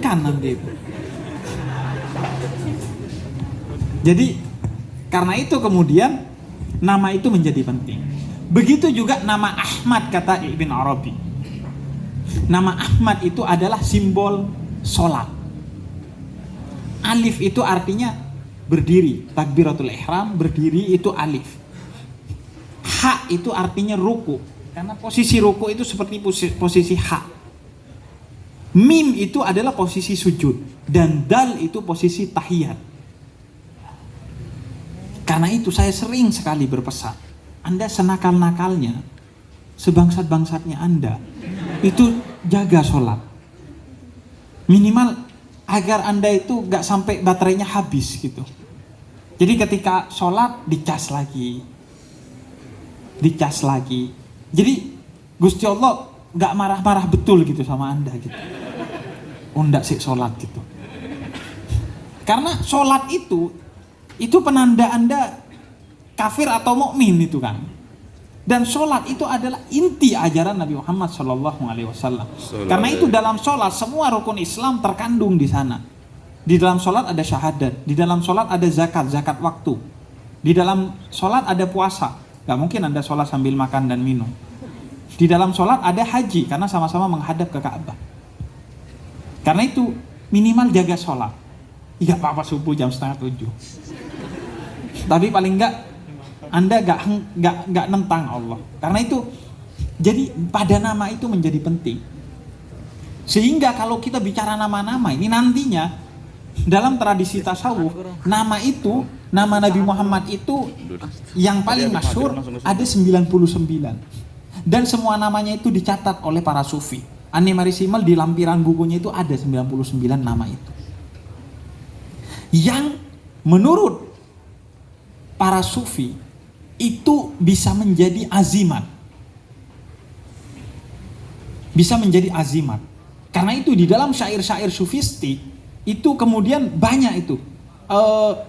deg-degan nanti itu. Jadi karena itu kemudian nama itu menjadi penting. Begitu juga nama Ahmad, kata Ibn Arabi. Nama Ahmad itu adalah simbol sholat. Alif itu artinya berdiri, takbiratul ihram, berdiri itu alif. Ha itu artinya ruku, karena posisi ruku itu seperti posisi ha. Mim itu adalah posisi sujud, dan dal itu posisi tahiyat. Karena itu saya sering sekali berpesan, Anda senakal-nakalnya, sebangsat-bangsatnya Anda, itu jaga sholat. Minimal agar Anda itu gak sampai baterainya habis gitu. Jadi ketika sholat dicas lagi. Jadi Gusti Allah gak marah-marah betul gitu sama Anda gitu. Ndak sih sholat gitu. Karena sholat itu penanda Anda kafir atau mukmin itu kan. Dan sholat itu adalah inti ajaran Nabi Muhammad SAW. Karena itu dalam sholat semua rukun Islam terkandung di sana. Di dalam sholat ada syahadat, di dalam sholat ada zakat waktu, di dalam sholat ada puasa. Gak mungkin Anda sholat sambil makan dan minum. Di dalam sholat ada haji, karena sama-sama menghadap ke Ka'bah. Karena itu minimal jaga sholat. Gak apa-apa subuh jam 6:30. Tapi paling enggak Anda gak nentang Allah. Karena itu, jadi pada nama itu menjadi penting. Sehingga kalau kita bicara nama-nama ini nantinya dalam tradisi tasawuf, nama Nabi Muhammad itu yang paling masyhur ada 99. Dan semua namanya itu dicatat oleh para sufi. An-Nimari Simal di lampiran bukunya itu ada 99 nama itu. Yang menurut para sufi itu bisa menjadi azimat. Karena itu di dalam syair-syair sufistik itu kemudian banyak itu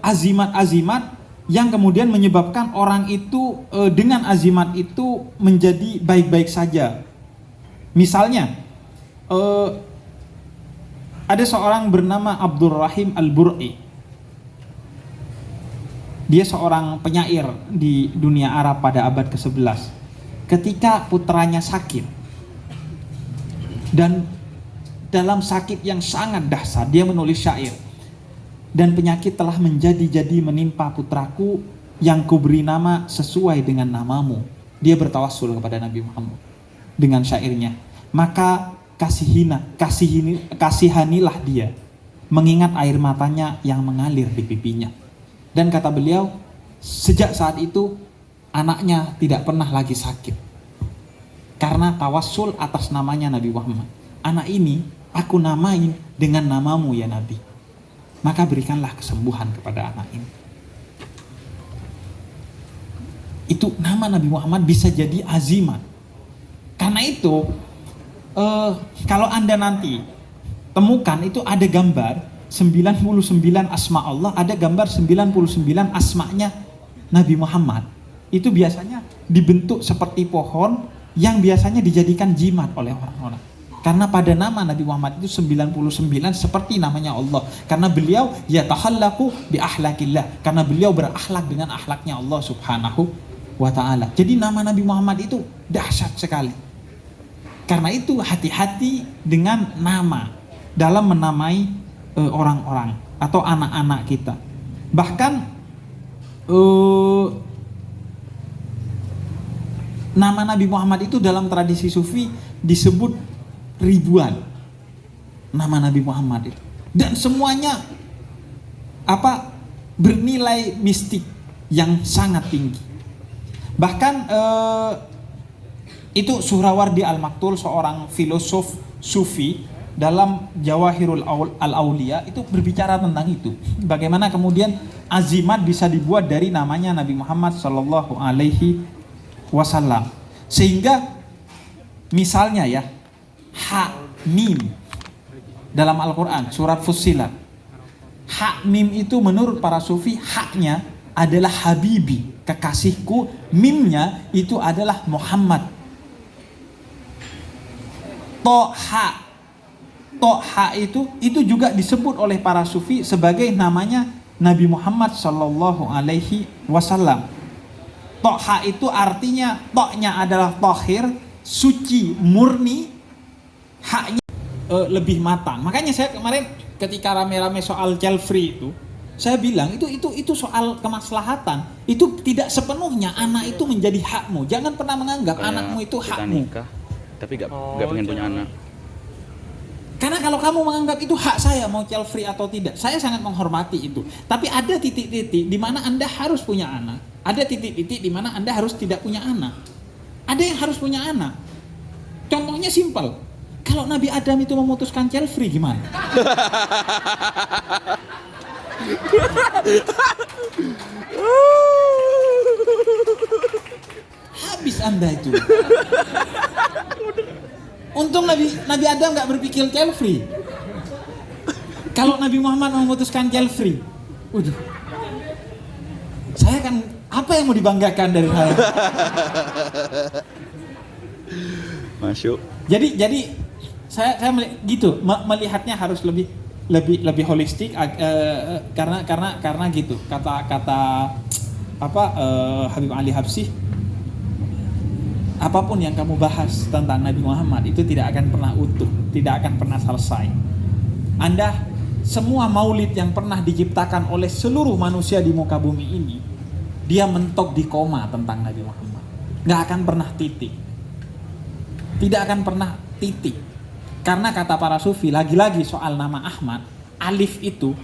azimat-azimat yang kemudian menyebabkan orang itu dengan azimat itu menjadi baik-baik saja. Misalnya ada seorang bernama Abdurrahim Al-Bur'i. Dia seorang penyair di dunia Arab pada abad ke-11. Ketika putranya sakit, dan dalam sakit yang sangat dahsyat, dia menulis syair. Dan penyakit telah menjadi menimpa putraku, yang kuberi nama sesuai dengan namamu. Dia bertawassul kepada Nabi Muhammad dengan syairnya. Maka kasihanilah dia, mengingat air matanya yang mengalir di pipinya. Dan kata beliau, sejak saat itu anaknya tidak pernah lagi sakit. Karena tawassul atas namanya Nabi Muhammad. Anak ini aku namain dengan namamu ya Nabi. Maka berikanlah kesembuhan kepada anak ini. Itu nama Nabi Muhammad bisa jadi azimat. Karena itu kalau Anda nanti temukan itu ada gambar 99 asma Allah, ada gambar 99 asma'nya Nabi Muhammad. Itu biasanya dibentuk seperti pohon yang biasanya dijadikan jimat oleh orang-orang. Karena pada nama Nabi Muhammad itu 99 seperti namanya Allah. Karena beliau yatahallaku bi ahlakillah. Karena beliau berakhlak dengan akhlaknya Allah Subhanahu wa ta'ala. Jadi nama Nabi Muhammad itu dahsyat sekali. Karena itu hati-hati dengan nama dalam menamai orang-orang atau anak-anak kita. Bahkan nama Nabi Muhammad itu dalam tradisi sufi disebut ribuan nama Nabi Muhammad itu. Dan semuanya bernilai mistik yang sangat tinggi. Bahkan itu Suhrawardi Al-Maktul, seorang filosof sufi, dalam Jawahirul Al-Aulia itu berbicara tentang itu. Bagaimana kemudian azimat bisa dibuat dari namanya Nabi Muhammad Sallallahu Alaihi Wasallam. Sehingga misalnya ya, ha mim dalam Al-Quran surat Fussilat, ha mim itu menurut para sufi haknya adalah habibi, kekasihku. Mimnya itu adalah Muhammad. Toha Toha itu juga disebut oleh para sufi sebagai namanya Nabi Muhammad Shallallahu Alaihi Wasallam. Toha itu artinya, toknya adalah tohir, suci, murni, haknya lebih matang. Makanya saya kemarin ketika rame-rame soal child free itu, saya bilang itu soal kemaslahatan. Itu tidak sepenuhnya anak itu menjadi hakmu. Jangan pernah menganggap kayak anakmu itu hakmu. Nikah, tapi gak pengen punya anak. Karena kalau kamu menganggap itu hak saya mau child free atau tidak, saya sangat menghormati itu. Tapi ada titik-titik di mana Anda harus punya anak. Ada titik-titik di mana Anda harus tidak punya anak. Ada yang harus punya anak. Contohnya simpel. Kalau Nabi Adam itu memutuskan child free gimana? Habis Anda itu. Untung Nabi Adam nggak berpikir child free. Kalau Nabi Muhammad memutuskan child free, waduh, saya kan apa yang mau dibanggakan dari saya? Masuk. Jadi saya melihatnya harus lebih holistik karena gitu kata Habib Ali Habsyi, apapun yang kamu bahas tentang Nabi Muhammad itu tidak akan pernah utuh, tidak akan pernah selesai. Anda semua maulid yang pernah diciptakan oleh seluruh manusia di muka bumi ini, dia mentok di koma tentang Nabi Muhammad. Nggak akan pernah titik. Tidak akan pernah titik. Karena kata para sufi, lagi-lagi soal nama Ahmad, alif itu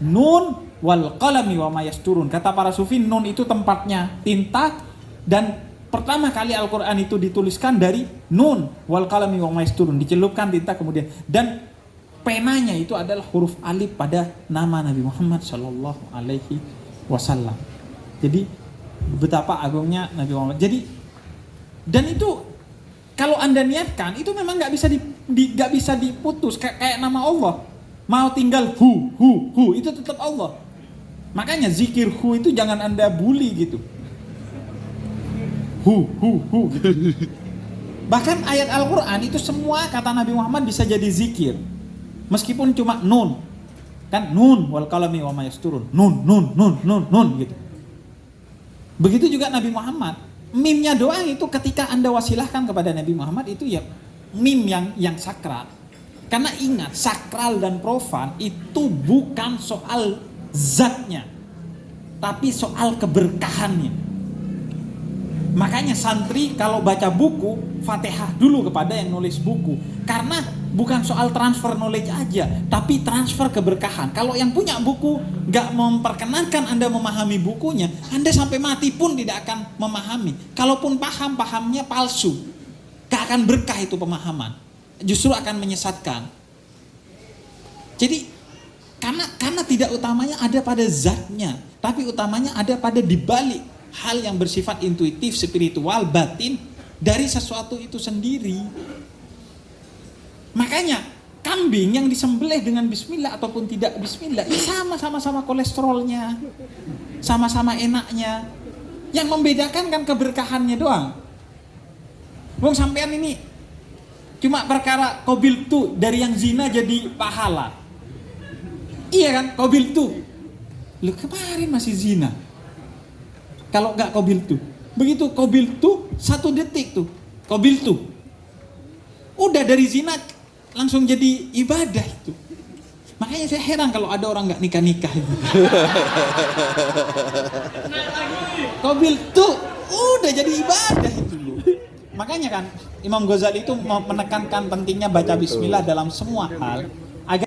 nun wal qalami wa ma yasturun. Kata para sufi, nun itu tempatnya tinta, dan pertama kali Al-Quran itu dituliskan dari nun wal qalami wa ma yasturun, dicelupkan tinta kemudian, dan penanya itu adalah huruf alif pada nama Nabi Muhammad Shallallahu Alaihi Wasallam. Jadi betapa agungnya Nabi Muhammad. Jadi dan itu kalau Anda niatkan itu memang nggak bisa diputus kayak nama Allah. Mau tinggal hu itu tetap Allah. Makanya zikir hu itu jangan Anda bully gitu. Hu gitu. Bahkan ayat Al-Quran itu semua kata Nabi Muhammad bisa jadi zikir. Meskipun cuma nun. Kan nun wal qalami wa ma yasturun. Nun gitu. Begitu juga Nabi Muhammad. Mimnya doang itu ketika Anda wasilahkan kepada Nabi Muhammad itu ya mim yang sakral. Karena ingat, sakral dan profan itu bukan soal zatnya, tapi soal keberkahannya. Makanya santri kalau baca buku, Fatihah dulu kepada yang nulis buku. Karena bukan soal transfer knowledge aja, tapi transfer keberkahan. Kalau yang punya buku gak memperkenankan Anda memahami bukunya, Anda sampai mati pun tidak akan memahami. Kalaupun pahamnya palsu, gak akan berkah itu pemahaman, justru akan menyesatkan. Jadi karena tidak utamanya ada pada zatnya, tapi utamanya ada pada dibalik hal yang bersifat intuitif, spiritual, batin dari sesuatu itu sendiri. Makanya kambing yang disembelih dengan bismillah ataupun tidak bismillah, ya sama-sama kolesterolnya, sama-sama enaknya. Yang membedakan kan keberkahannya doang. Bung sampean ini cuma perkara kobil tuh dari yang zina jadi pahala. Iya kan, kobil tuh. Lu kemarin masih zina. Kalau nggak kobil tuh, begitu kobil tuh 1 detik tuh, kobil tuh, udah dari zina langsung jadi ibadah itu. Makanya saya heran kalau ada orang nggak nikah itu. Kobil tuh udah jadi ibadah itu. Makanya kan Imam Ghazali itu menekankan pentingnya baca bismillah dalam semua hal.